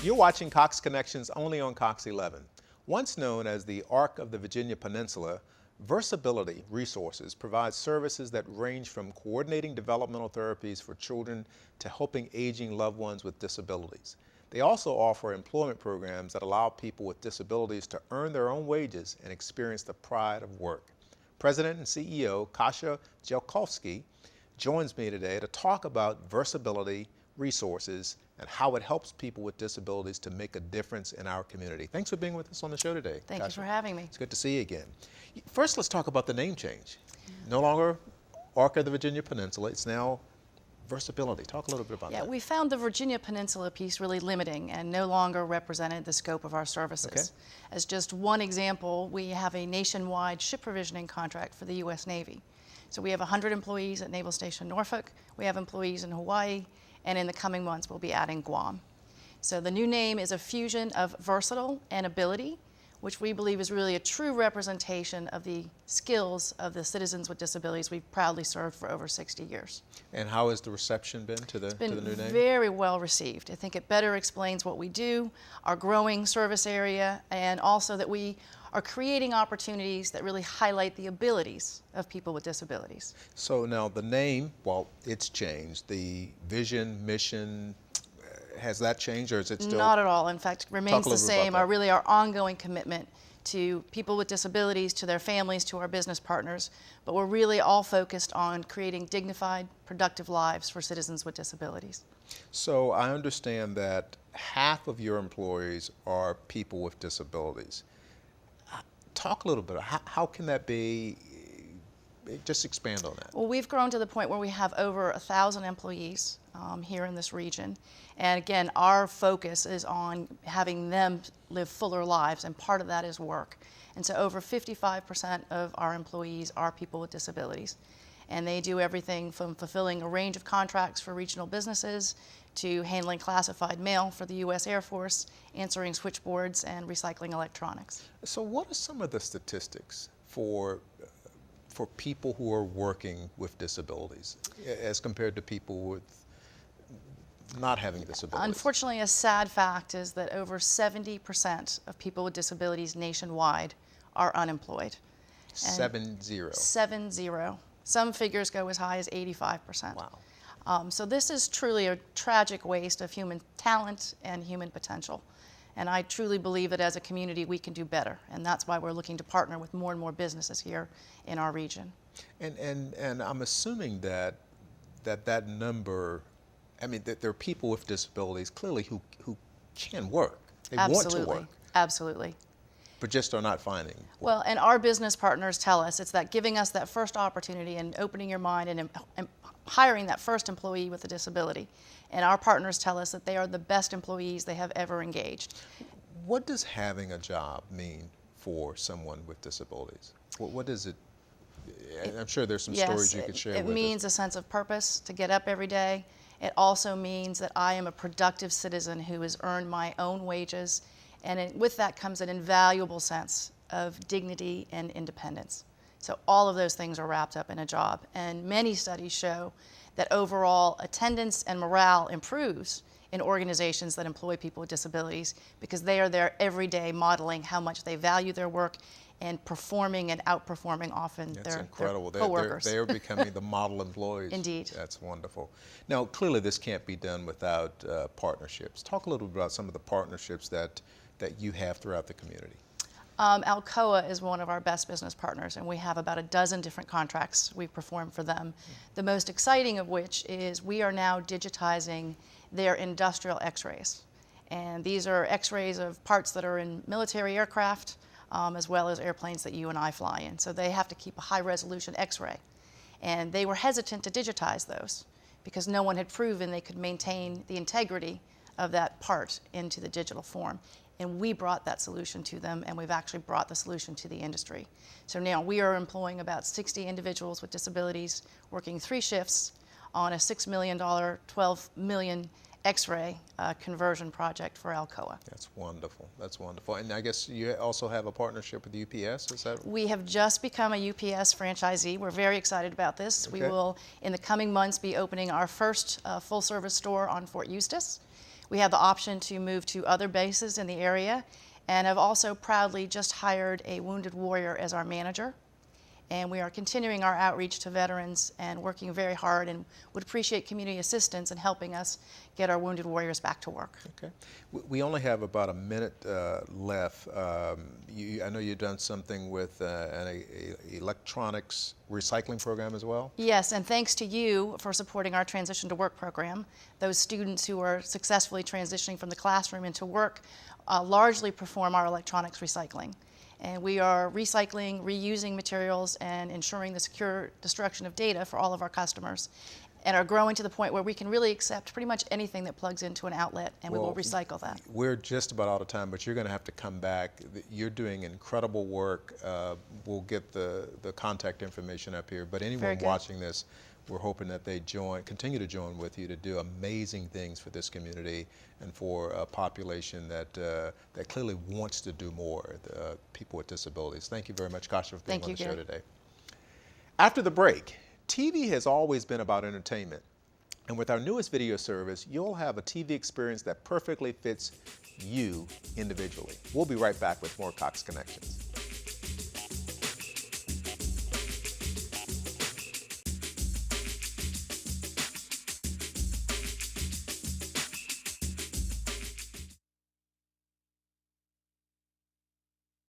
You're watching Cox Connections only on Cox 11. Once known as the Arc of the Virginia Peninsula, VersAbility Resources provides services that range from coordinating developmental therapies for children to helping aging loved ones with disabilities. They also offer employment programs that allow people with disabilities to earn their own wages and experience the pride of work. President and CEO Kasia Jelkovsky joins me today to talk about VersAbility Resources and how it helps people with disabilities to make a difference in our community. Thanks for being with us on the show today. Thank you for having me. It's good to see you again. First, let's talk about the name change. No longer Arc of the Virginia Peninsula, it's now VersAbility. Talk a little bit about that. We found the Virginia Peninsula piece really limiting and no longer represented the scope of our services. Okay. As just one example, we have a nationwide ship provisioning contract for the U.S. Navy. So we have 100 employees at Naval Station Norfolk, we have employees in Hawaii, and in the coming months we'll be adding Guam. So the new name is a fusion of versatile and ability, which we believe is really a true representation of the skills of the citizens with disabilities we've proudly served for over 60 years. And how has the reception been to the new name? It's been very well received. I think it better explains what we do, our growing service area, and also that we are creating opportunities that really highlight the abilities of people with disabilities. So now the name, well, it's changed. The vision, mission, has that changed, or is it still? Not at all. In fact, it remains the same. Our ongoing commitment to people with disabilities, to their families, to our business partners. But we're really all focused on creating dignified, productive lives for citizens with disabilities. So I understand that half of your employees are people with disabilities. Talk a little bit. How can that be? Just expand on that. Well, we've grown to the point where we have over 1,000 employees here in this region. And again, our focus is on having them live fuller lives, and part of that is work. And so over 55% of our employees are people with disabilities. And they do everything from fulfilling a range of contracts for regional businesses to handling classified mail for the U.S. Air Force, answering switchboards, and recycling electronics. So what are some of the statistics for people who are working with disabilities as compared to people with not having disabilities? Unfortunately, a sad fact is that over 70% of people with disabilities nationwide are unemployed. 70? 70. Some figures go as high as 85%. Wow. So this is truly a tragic waste of human talent and human potential. And I truly believe that as a community we can do better, and that's why we're looking to partner with more and more businesses here in our region. And I'm assuming that number, I mean, that there are people with disabilities clearly who can work. They want to work. Absolutely. But just are not finding work. Well, and our business partners tell us it's that giving us that first opportunity and opening your mind and hiring that first employee with a disability. And our partners tell us that they are the best employees they have ever engaged. What does having a job mean for someone with disabilities? What does it, I'm sure there's some stories you could share with us. It means a sense of purpose, to get up every day. It also means that I am a productive citizen who has earned my own wages, and with that comes an invaluable sense of dignity and independence. So all of those things are wrapped up in a job, and many studies show that overall attendance and morale improves in organizations that employ people with disabilities because they are there every day modeling how much they value their work and performing and outperforming often their coworkers. They're becoming the model employees. Indeed. That's wonderful. Now, clearly this can't be done without partnerships. Talk a little bit about some of the partnerships that you have throughout the community. Alcoa is one of our best business partners, and we have about a dozen different contracts we perform for them. The most exciting of which is we are now digitizing their industrial x-rays. And these are x-rays of parts that are in military aircraft, as well as airplanes that you and I fly in. So they have to keep a high-resolution x-ray. And they were hesitant to digitize those because no one had proven they could maintain the integrity of that part into the digital form. And we brought that solution to them, and we've actually brought the solution to the industry. So now we are employing about 60 individuals with disabilities, working 3 shifts on a $6 million, 12 million X-ray conversion project for Alcoa. That's wonderful. That's wonderful. And I guess you also have a partnership with UPS, is that? We have just become a UPS franchisee. We're very excited about this. Okay. We will, in the coming months, be opening our first full-service store on Fort Eustis. We have the option to move to other bases in the area, and have also proudly just hired a wounded warrior as our manager. And we are continuing our outreach to veterans and working very hard, and would appreciate community assistance in helping us get our wounded warriors back to work. Okay. We only have about a minute left. I know you've done something with an electronics recycling program as well? Yes, and thanks to you for supporting our Transition to Work program. Those students who are successfully transitioning from the classroom into work largely perform our electronics recycling. And we are recycling, reusing materials, and ensuring the secure destruction of data for all of our customers, and are growing to the point where we can really accept pretty much anything that plugs into an outlet, and we will recycle that. We're just about out of time, but you're going to have to come back. You're doing incredible work. We'll get the contact information up here, but anyone watching this, we're hoping that they continue to join with you to do amazing things for this community and for a population that that clearly wants to do more, people with disabilities. Thank you very much, Kasha, for being on the show today. After the break, TV has always been about entertainment. And with our newest video service, you'll have a TV experience that perfectly fits you individually. We'll be right back with more Cox Connections.